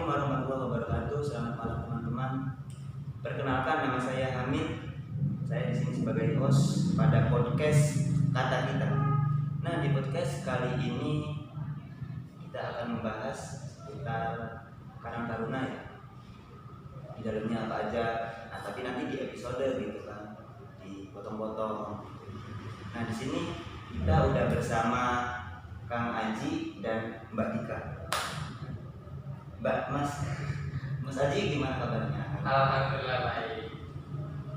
Assalamualaikum warahmatullahi wabarakatuh. Selamat malam teman-teman. Perkenalkan, nama saya Hamid. Saya di sini sebagai host pada podcast Kata Kita. Nah, di podcast kali ini kita akan membahas seputar Karang Taruna ya. Di dalamnya apa aja. Nah, tapi nanti di episode gitu kan, dipotong-potong. Nah, di sini kita udah bersama Kang Aji dan Mbak Dika. Mas Aji gimana kabarnya? Alhamdulillah baik.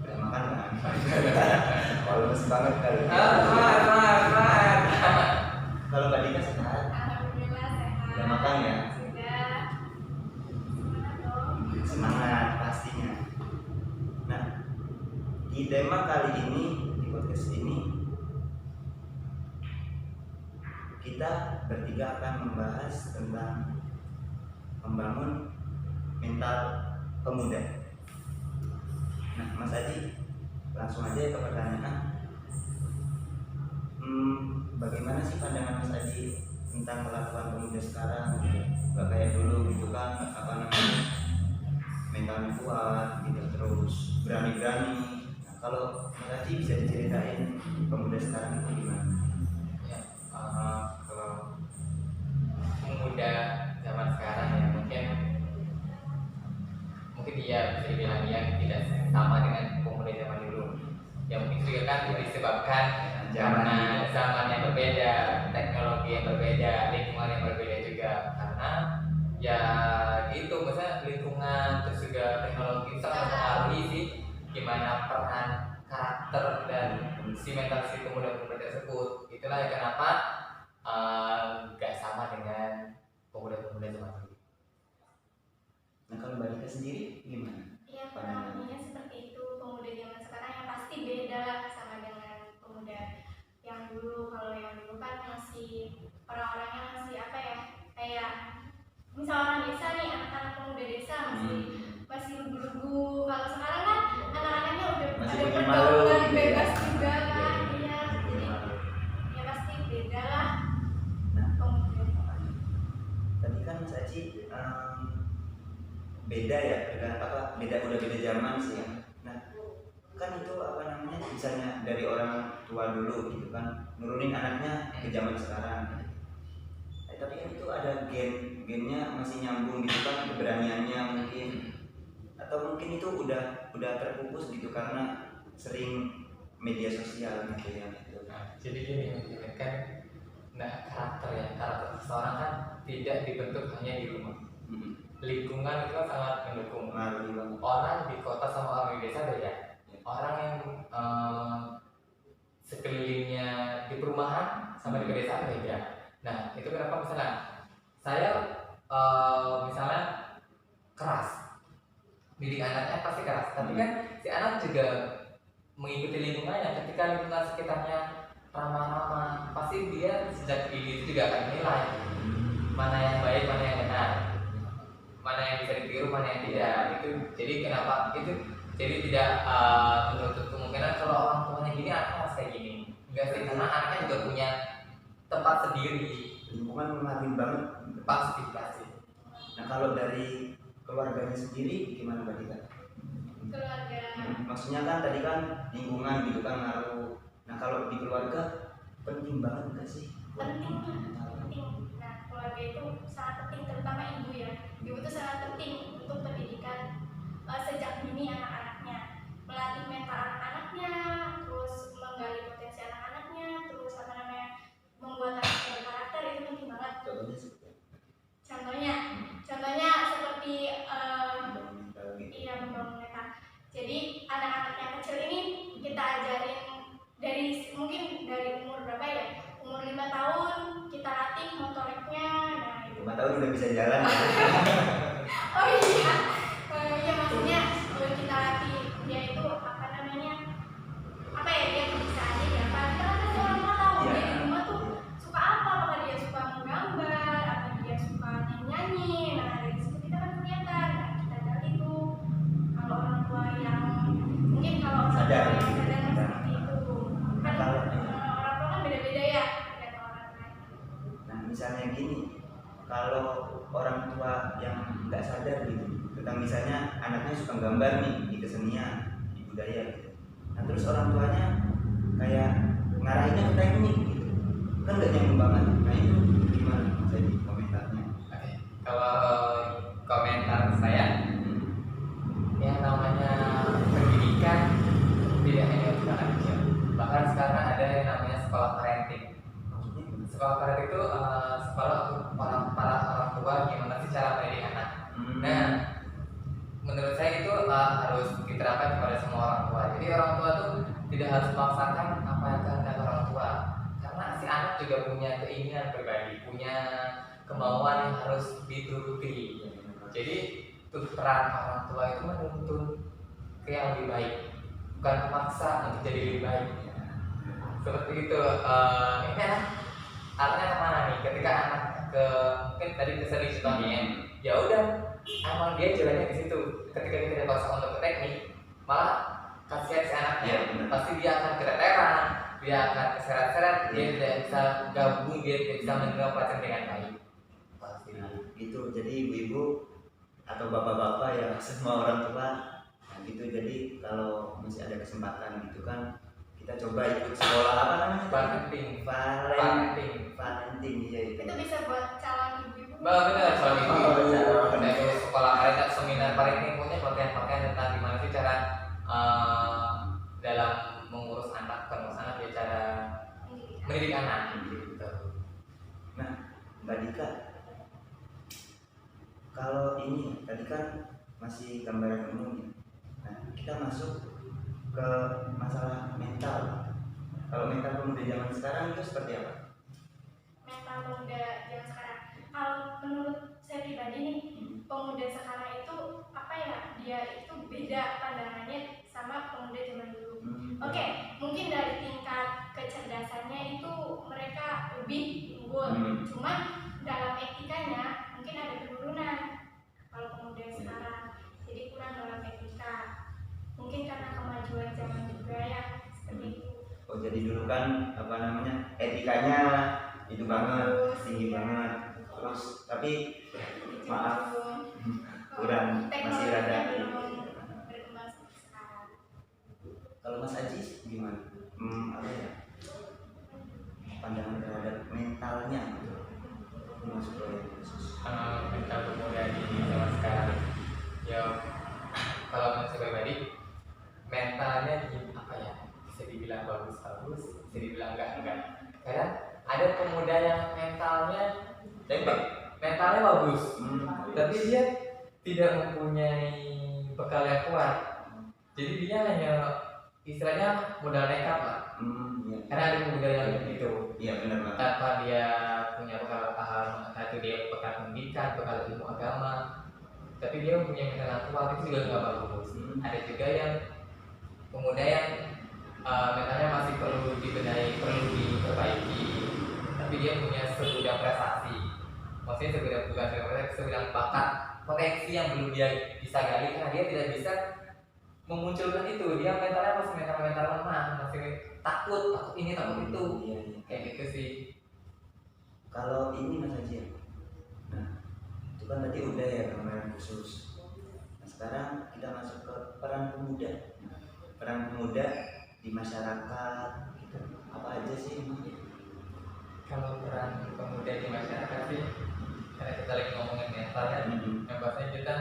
Udah makan kan? Kalau lemes banget kali. Semangat. Kalau Mbak Dika sehat? Alhamdulillah sehat. Udah makan ya? Sudah. Semangat dong. Semangat pastinya. Nah, di tema kali ini, di podcast ini, kita bertiga akan membahas tentang membangun mental pemuda. Nah, Mas Aji, langsung aja ke pertanyaan. Bagaimana sih pandangan Mas Aji tentang kelakuan pemuda sekarang? Gak kayak dulu gitu kan, mentalnya kuat gitu, terus berani-berani. Nah, kalau Mas Aji bisa diceritain pemuda sekarang itu gimana? Ya, kalau pemuda zaman sekarang ya mungkin dia bisa dibilang dia tidak sama dengan pemuda zaman dulu. Ya mungkin juga kan disebabkan karena zaman yang berbeda, teknologi yang berbeda, lingkungan yang berbeda juga. Karena ya gitu, misalnya lingkungan terus juga teknologi sangat mempengaruhi sih gimana peran karakter dan si mental si pemuda-pemuda tersebut. Itulah yang kenapa gak sama dengan pemuda-pemuda zaman dulu. Nah, kalau Mbak Dika sendiri gimana? Iya, kurang lebihnya seperti itu. Pemuda zaman sekarang yang pasti beda lah sama dengan pemuda yang dulu. Kalau yang dulu kan masih orang-orangnya masih apa ya? Kayak misal orang desa nih, anak-anak pemuda desa masih lugu-lugu. Kalau sekarang kan anak-anaknya udah Masih ada punya pergaulan malu, bebas ya. juga kan. Iya, jadi ya pasti beda lah Nah, pemuda. tadi kan Mas Aji beda ya, udah beda zaman sih ya. Nah, kan itu misalnya dari orang tua dulu gitu kan, nurunin anaknya ke zaman sekarang. Tapi kan itu ada gennya masih nyambung gitu kan, keberaniannya mungkin, atau mungkin itu udah terpupus gitu karena sering media sosial gitu ya. Nah, jadi gini kan, karakter seseorang kan tidak dibentuk hanya di rumah. Lingkungan itu kan sangat mendukung. Orang di kota sama orang di desa beda. Orang yang sekelilingnya di perumahan sama di pedesaan beda. Nah, itu kenapa misalnya saya misalnya keras, didik anaknya pasti keras. Tapi kan si anak juga mengikuti lingkungannya. Ketika lingkungan sekitarnya ramah-ramah, pasti dia sejak dini itu juga akan menilai mana yang baik, mana yang benar, mana yang bisa ditiru, mana yang tidak. Itu jadi kenapa itu jadi tidak menutup kemungkinan kalau orang tuanya gini anaknya harus kayak gini. Enggak sih, karena anaknya juga punya tempat sendiri. Lingkungan mengaruhi banget. Pasti. Nah, kalau dari keluarganya sendiri gimana Mbak Dika? Keluarga. Maksudnya kan tadi kan lingkungan gitu kan ngaruh. Nah, kalau di keluarga penting banget nggak sih? Penting. Nah, keluarga itu sangat penting, terutama ibu ya. Ibu itu sangat penting untuk pendidikan sejak dini anak-anaknya, melatih mental anak-anaknya, terus menggali potensi anak-anaknya, terus membuat anaknya berkarakter. Itu penting banget. Contohnya seperti membangun mental. Jadi anak-anak yang kecil ini kita ajarin mungkin dari umur berapa ya? Umur 5 tahun kita latih motoriknya. Nah, 5 tahun udah bisa jalan ya? Oh iya, maksudnya kita latih dia itu dia kebiasaannya dia apa? Kita kan pasti orang tua tahu dia di rumah tuh suka apa? Apakah dia suka menggambar? Apa dia suka nyanyi? Nah, dari situ kita kan kelihatan. Nah, kita gali tuh kalau orang tua yang mungkin kalau orang tua sadar seperti itu kan kalau orang tua kan beda-beda ya dengan orang lain. nah misalnya gini, kalau orang tua yang nggak sadar gitu tentang misalnya anaknya suka gambar nih di kesenian, di budaya gitu. Nah terus orang tuanya kayak ngarahinnya ke teknik gitu, kan nggak nyambung banget. Nah itu gimana jadi komentarnya? Oke, kalau komentar saya, yang namanya pendidikan tidak hanya untuk anak kecil, bahkan sekarang ada yang namanya sekolah parenting. Maksudnya gimana? Sekolah parenting itu sekolah untuk para orang tua gimana sih cara mendidik anak. Nah, menurut saya itu harus diterapkan kepada semua orang tua. Jadi orang tua tuh tidak harus memaksakan apa yang kehendak orang tua, karena si anak juga punya keinginan pribadi, punya kemauan yang harus dituruti. Jadi peran orang tua itu menuntun ke yang lebih baik, bukan memaksa untuk jadi lebih baik. Seperti itu. Ini anak arahnya kemana nih? Ketika anak ke mungkin tadi ke seni contohnya, ya udah, emang dia jalannya ke situ. Ketika kita dipaksa untuk ke teknik, malah kasihan si anaknya. Pasti dia akan keteteran, dia akan keseret-seret, dia tidak bisa gabung, dia tidak bisa menerima pelajaran dengan baik. Pasti. Nah, gitu. Jadi ibu-ibu atau bapak-bapak ya semua orang tua nah gitu. Jadi kalau masih ada kesempatan gitu kan, kita coba ikut sekolah apa namanya? Parenting. Iya itu. Itu bisa buat calon ibu-ibu. Benar, soal itu. Oh, Nah, itu sekolah parenting, seminar parenting, punya pelatihan-pelatihan tentang gimana sih cara dalam mengurus anak, ya cara mendidik anak. Gitu. Nah, Mbak Dika, kalau ini tadi kan masih gambaran umum ya. Nah, kita masuk ke masalah mental. Kalau mental pemuda zaman sekarang itu seperti apa? Mental pemuda zaman sekarang, kalau menurut saya pribadi nih, pemuda sekarang itu apa ya, dia itu beda pandangannya sama pemuda zaman dulu. Oke, mungkin dari tingkat kecerdasannya itu mereka lebih unggul, cuma dalam etikanya mungkin ada penurunan kalau pemuda sekarang, jadi kurang dalam etika, mungkin karena kemajuan zaman juga ya, seperti itu. Oh, jadi dulu kan apa namanya, etikanya itu banget, tinggi banget. Terus tapi maaf, kurang, masih rada. Berkembang seperti sekarang. Kalau Mas Aji gimana? Apa ya? Pandangan terhadap mentalnya gitu. Masuk ke yang khusus. Mental pemuda di zaman sekarang, ya kalau menurut saya pribadi, mentalnya apa ya, bisa dibilang bagus, bisa dibilang enggak. Kadang ada pemuda yang mentalnya bagus, tapi dia tidak mempunyai bekal yang kuat. Jadi dia hanya istilahnya modal nekat lah. Iya. Karena ada pemuda yang begitu. Iya benar banget. Tanpa dia punya bekal atau dia bekal pendidikan, bekal ilmu agama, tapi dia mempunyai mental yang kuat, itu juga nggak bagus. Ada juga yang pemuda yang mentalnya masih perlu dibenahi, perlu diperbaiki, tapi dia punya segudang prestasi. Maksudnya segudang bakat, potensi yang belum dia bisa gali karena dia tidak bisa memunculkan itu. Dia mentalnya masih mental lemah, masih takut ini, takut itu. Iya. Kayak gitu sih. Kalau ini Mas Haji ya. Nah, itu kan tadi udah ya gambaran khusus. Nah, sekarang kita masuk ke peran pemuda. Nah, peran pemuda di masyarakat gitu. Apa aja sih emang? Kalau peran pemuda di masyarakat sih, karena kita lagi ngomongin mental ya, yang pastinya kita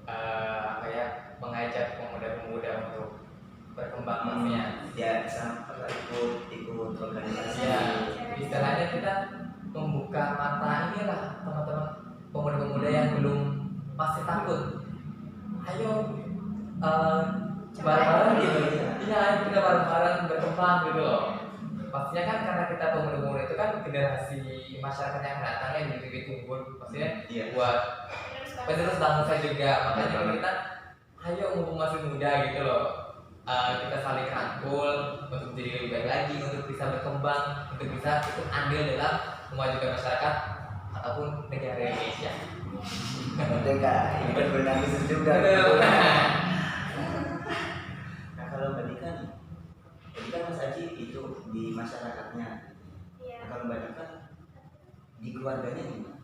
apa ya, mengajak pemuda-pemuda untuk berkembang maksudnya. Ya, sama ikut organisasi. Ya, istilahnya kita membuka mata inilah teman-teman pemuda-pemuda yang belum, masih takut. Ayo bareng-bareng gitu. Iya, ayo kita bareng-bareng berkembang gitu loh. Pastinya kan karena kita pemuda-pemuda itu kan generasi masyarakat yang datang yang begitu unggul, maksudnya buat penerus bangsa juga. Makanya kita ayo mumpung masih muda gitu loh, kita saling rangkul untuk menjadi lebih baik lagi, untuk bisa berkembang, untuk bisa ikut andil dalam memajukan masyarakat ataupun negara Indonesia. Merdeka, ikut bernafis juga. Nah, kalau Mbak Dika nih, tadi kan Mas Haji itu di masyarakatnya. Iya. Nah, kalau Mbak Dika di keluarganya gimana?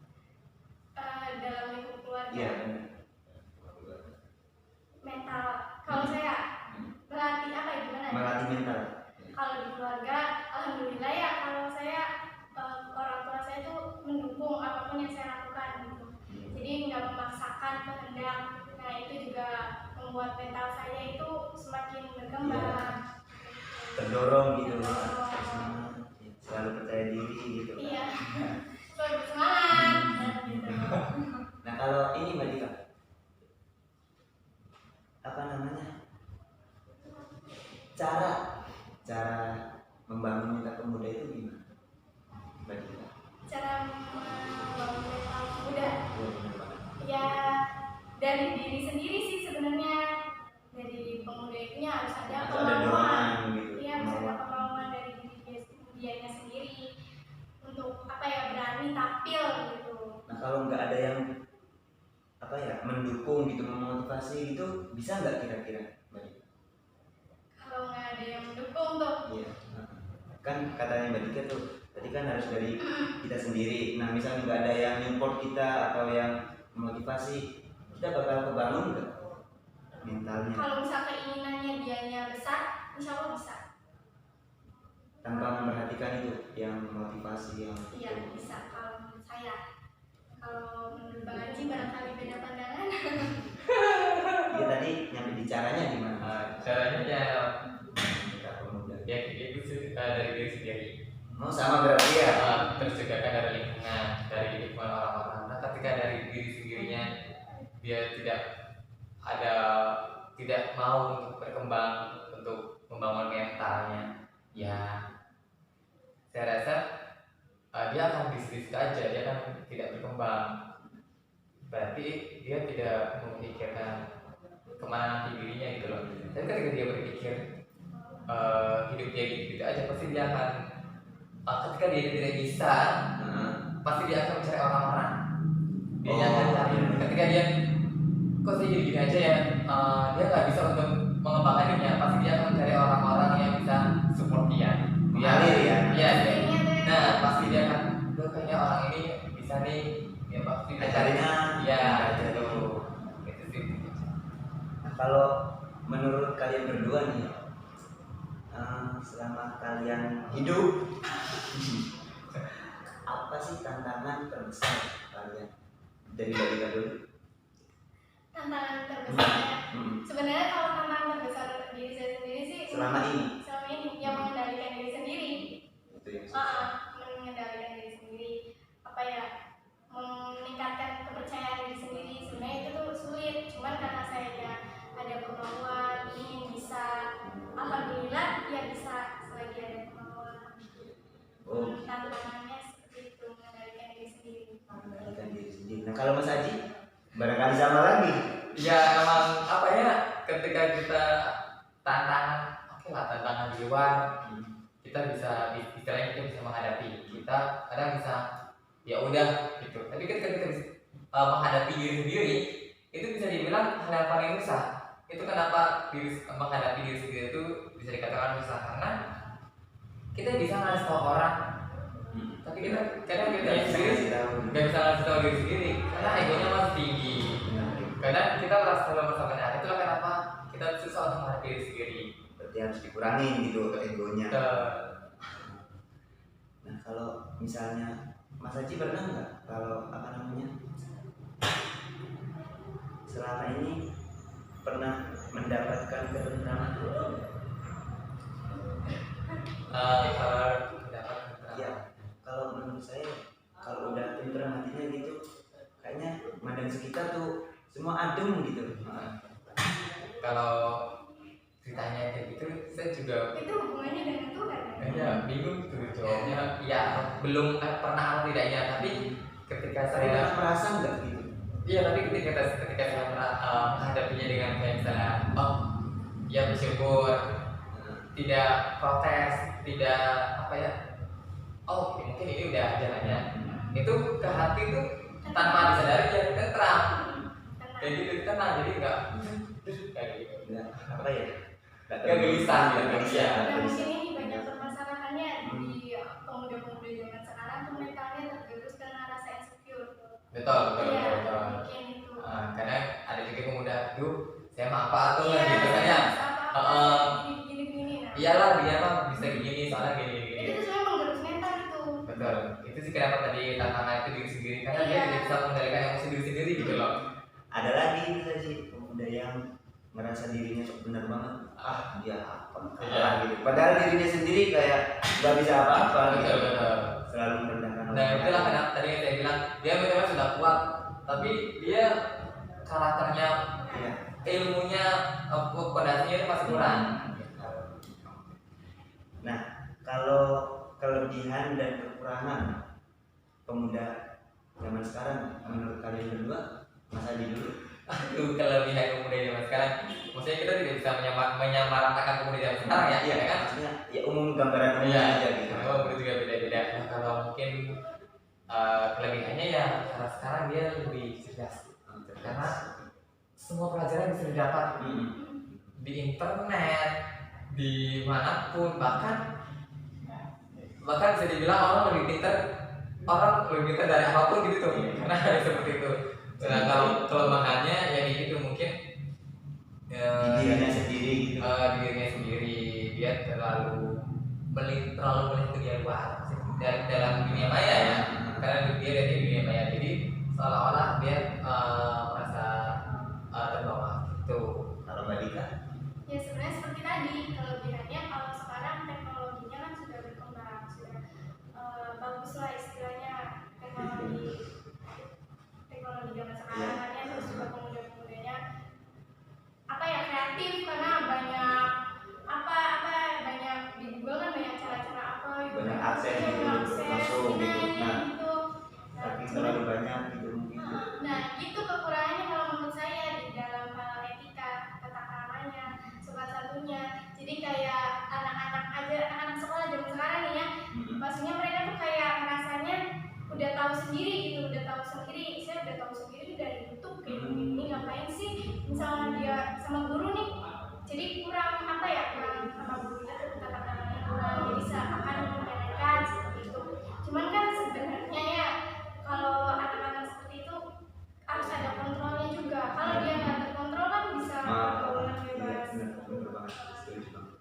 membuat mental saya itu semakin berkembang. Terdorong gitu, Terdorong. semangat, selalu percaya diri gitu. Iya, selalu bersemangat gitu. Nah kalau ini Mbak Dika, apa namanya, cara membangun mental pemuda itu gimana Mbak Dika? Cara membangun mental muda Oh, bener banget. ya dari diri sendiri sih sebenarnya. Dari pemuda itu harus ada Harus ada kemauan. dorongan gitu. Iya, harus ada kemauan dari diri dianya sendiri untuk apa ya, berani tampil gitu. Nah kalau nggak ada yang apa ya mendukung gitu, memotivasi gitu, bisa nggak kira-kira Mbak Dika? Kalau nggak ada yang mendukung tuh, Iya. Kan katanya Mbak Dika tuh tadi kan harus dari kita sendiri. Nah misalnya nggak ada yang support kita atau yang memotivasi, kita bakal kebangun nggak mentalnya kalau misal keinginannya dianya besar, insya Allah bisa. tanpa memperhatikan itu yang motivasi yang Iya bisa kalau menurut saya. Kalau menurut Bang Haji barangkali beda pandangan. Iya tadi nyampe di caranya gimana? Caranya ya Kita pemuda. ya itu sih, dari diri sendiri. Oh sama berarti ya. Terus juga kan dari lingkungan orang-orang. Nah ketika dari diri sendirinya dia tidak mau untuk berkembang, untuk membangun mentalnya, ya saya rasa dia akan di situ aja, dia akan tidak berkembang. Berarti dia tidak memikirkan kemana nanti dirinya gitu loh. Tapi ketika dia berpikir hidup dia gitu aja, pasti dia akan ketika dia tidak bisa, pasti dia akan mencari orang-orang. Dia akan cari. Ketika dia kok saya jadi gini aja ya, dia nggak bisa untuk mengembangkan dirinya. Pasti dia akan mencari orang-orang yang bisa support dia. Mengalir ya. Iya. Nah pasti dia akan, kayaknya orang ini bisa nih, ya pasti dia Carinya. ya itu sih. Nah kalau menurut kalian berdua nih, selama kalian hidup, apa sih tantangan terbesar kalian dari Mbak Dika dulu? Tantangan terbesarnya, Hmm. sebenarnya kalau tantangan terbesar diri saya sendiri sih Selama ini yang mengendalikan diri sendiri. itu yang susah. Mengendalikan diri sendiri, apa ya, meningkatkan kepercayaan diri sendiri. Sebenarnya itu tuh sulit, cuman karena saya ada kemauan ingin bisa, alhamdulillah ya bisa selagi ada kemauan. Oh, Tantangannya seperti itu, mengendalikan diri sendiri. mengendalikan diri sendiri. Nah kalau Mas Haji barangkali sama lagi. Ya emang apa ya, ketika kita tantangan di luar, kita bisa istilahnya kita bisa menghadapi, kita kadang bisa ya udah gitu. Tapi ketika kita menghadapi diri sendiri, itu bisa dibilang hal yang paling susah. Itu kenapa menghadapi diri sendiri itu bisa dikatakan susah, karena kita bisa ngasih tahu orang, tapi kita kadang kita sendiri nggak bisa ngasih tahu diri sendiri karena egonya masih tinggi. Kadang kita merasa belum bersama. Itulah kenapa kita susah untuk menghadapi diri sendiri. Berarti harus dikurangin gitu egonya. Nah kalau misalnya Mas Haji pernah nggak kalau apa namanya selama ini pernah mendapatkan ketentraman? Ya kalau menurut saya kalau udah tentram hatinya gitu kayaknya mandang sekitar tuh semua adem gitu. Kalau ceritanya kayak gitu, saya juga Itu hubungannya dengan Tuhan. ya bingung tuh jawabnya. Ya belum pernah atau tidaknya, tapi ketika Saya saya merasa nggak gitu. iya, tapi ketika saya menghadapinya dengan kayak misalnya ya bersyukur, tidak protes, tidak apa ya, mungkin ini udah jalannya, itu ke hati tuh tanpa disadari ya tentram kayak gitu, tenang, jadi nggak kayak gitu, Nggak apa ya? nggak gelisah gitu ya. Nah mungkin ini banyak permasalahannya di pemuda-pemuda zaman sekarang tuh mentalnya tergerus karena rasa insecure. Betul. Mungkin itu. Kadang ada juga pemuda tuh saya mah apa tuh Iya, gitu kan ya, gini. Nah, iyalah dia mah bisa gini soalnya gini. itu tuh sebenarnya menggerus mental itu. Betul, itu sih kenapa tadi tantangan itu diri sendiri, karena dia Iya. tidak bisa mengendalikan emosi diri sendiri gitu loh. Ada lagi bisa sih pemuda yang ngerasa dirinya sok benar banget, dia apa Iya. gitu. Padahal dirinya sendiri kayak nggak bisa apa-apa gitu. Betul. Selalu merendahkan Nah orang itulah lain. kenapa tadi yang saya bilang dia memang sudah kuat, tapi dia karakternya, Iya. ilmunya, fondasinya itu masih kurang. Nah, kalau kelebihan dan kekurangan pemuda zaman sekarang menurut kalian berdua, Mas Adi dulu. Itu kelebihan pemuda zaman sekarang. Maksudnya kita tidak bisa menyamaratakan pemuda zaman sekarang ya, Iya kan? maksudnya ya umum gambaran umum Iya, aja gitu. memang begitu juga beda-beda. Nah, kalau mungkin kelebihannya ya karena sekarang dia lebih cerdas. Karena semua pelajaran bisa didapat di internet, di manapun, bahkan bisa dibilang orang lebih pintar dari apapun gitu tuh. Karena ada seperti itu. Nah, kalau kelemahannya ya gitu mungkin Di dirinya sendiri gitu. di dirinya sendiri, dia terlalu melihat dunia luar dalam dunia maya ya, karena dia dari dunia maya, jadi seolah-olah dia merasa terbawa gitu. Kalau Mbak Dika, Ya sebenarnya seperti tadi, kelebihannya kalau sekarang teknologinya kan sudah berkembang, sudah bagus lah istilahnya teknologi zaman sekarang kan ya, terus juga pemuda-pemudanya apa ya, kreatif karena banyak banyak di Google kan banyak cara-cara apa gitu. Banyak akses Iya, gitu, banyak akses, masuk gitu. ini, Nah, gitu. tapi terlalu banyak gitu mungkin. Nah, itu kekurangannya kalau menurut saya di dalam hal etika, tata keramanya, sopan santunnya. Jadi kayak anak-anak sekolah zaman sekarang nih ya, maksudnya mereka tuh kayak rasanya udah tahu sendiri gitu, saya udah tahu sendiri dari YouTube kayak gini, ngapain sih misalnya dia sama guru nih, jadi kurang kurang sama gurunya tuh tata keramanya kurang, jadi seakan menyepelekan seperti itu. Cuman kan sebenarnya ya kalau anak-anak seperti itu harus ada kontrolnya juga. Kalau dia nggak terkontrol kan bisa pergaulan Iya, bebas. benar banget, setuju banget.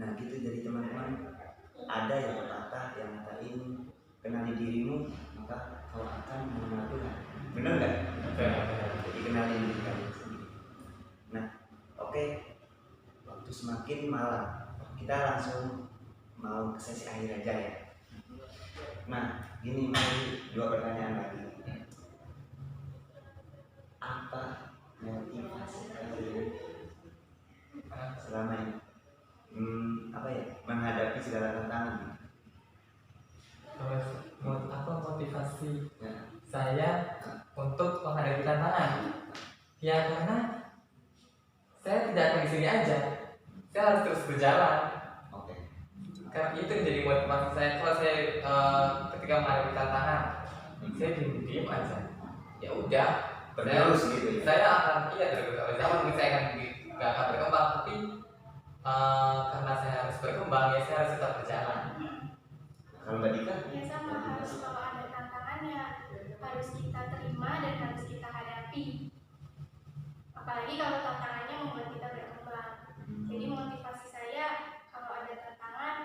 Nah gitu, jadi teman-teman, ada yang pepatah yang ngatain kenali dirimu maka kau akan mengenal Tuhan. Benar nggak? Jadi kenali diri kamu sendiri. Nah, oke. Waktu semakin malam, kita langsung mau ke sesi akhir aja ya. Nah, gini, masih 2 pertanyaan lagi. Apa motivasi kalian selama ini menghadapi segala tantangan? Terus apa motivasi Ya. saya untuk menghadapi tantangan? Ya karena saya tidak akan di sini aja, saya harus terus berjalan. Oke. Karena itu menjadi motivasi saya. Kalau saya ketika menghadapi tantangan, saya diem aja. Ya udah, Terus gitu ya. saya akan terus mungkin saya nggak akan berkembang, tapi karena saya harus berkembang, ya saya harus tetap berjalan. Kalau Mbak Dika? Ya sama, harus kalau ada tantangannya harus kita terima dan harus kita hadapi. Apalagi kalau tantangannya membuat kita berkembang. Jadi motivasi saya kalau ada tantangan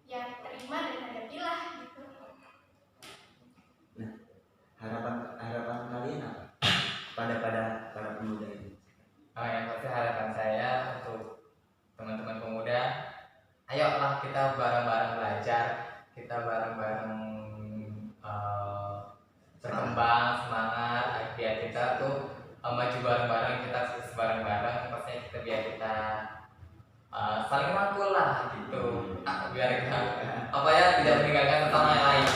ya terima dan hadapilah gitu. Nah, harapan kalian apa pada para pemuda ini? Yang pasti harapan saya untuk teman-teman pemuda, ayolah kita bareng-bareng belajar, kita bareng-bareng berkembang, semangat, biar kita tuh maju bareng-bareng, kita sukses bareng-bareng, pastinya kita biar kita saling rangkul lah gitu, biar kita tidak meninggalkan sesama yang lain.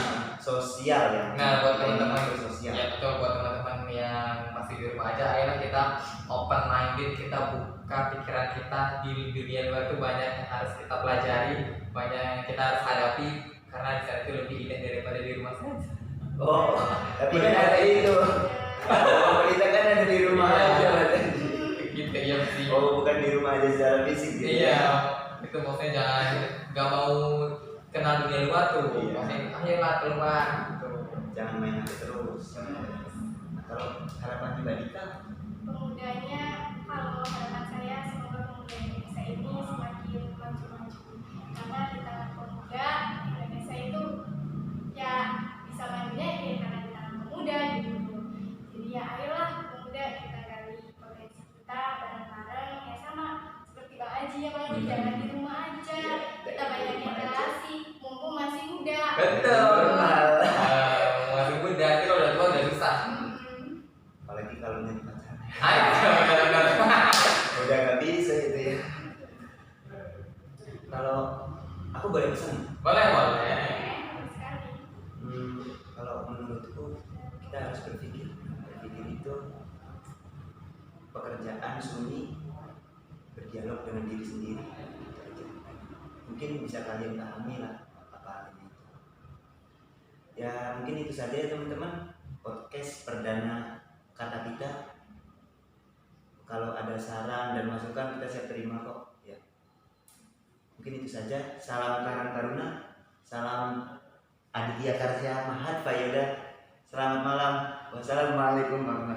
Sosial ya. Nah, buat teman-teman sosial. ya betul, buat teman-teman yang masih di rumah aja, ayolah kita open minded, kita buka pikiran kita. Di dunia luar itu banyak yang harus kita pelajari, banyak yang kita harus hadapi, karena di sana itu lebih indah daripada di rumah saja. Oh, tapi kan ada itu. Kita kan ada di rumah aja. Gitu ya sih. Oh, bukan di rumah aja secara fisik gitu. Iya, itu maksudnya jangan nggak mau kenal dunia luar tuh. Iya. Maksudnya ayolah keluar gitu. Jangan main HP terus. Nah, kalau harapan Mbak Dika? Pemudanya, kalau harapan saya semoga pemuda Indonesia ini semakin maju-maju, karena di tangan pemuda Indonesia itu ya bisa majunya ya karena di tangan pemuda gitu. Jadi ya ayolah pemuda, kita gali potensi kita, Ayo, benar-benar. Udah nggak bisa gitu ya. Kalau aku boleh pesan, Boleh, boleh. Bagus sekali. kalau menurutku kita harus berpikir itu pekerjaan sunyi, berdialog dengan diri sendiri. Mungkin bisa kalian pahami lah apa itu. Ya mungkin itu saja ya teman-teman, podcast perdana kata kita. Kalau ada saran dan masukan kita siap terima kok ya. Mungkin itu saja. Salam Karang Taruna, salam Aditya Karya Mahat Fayoda. Selamat malam. Wassalamualaikum warahmatullahi wabarakatuh.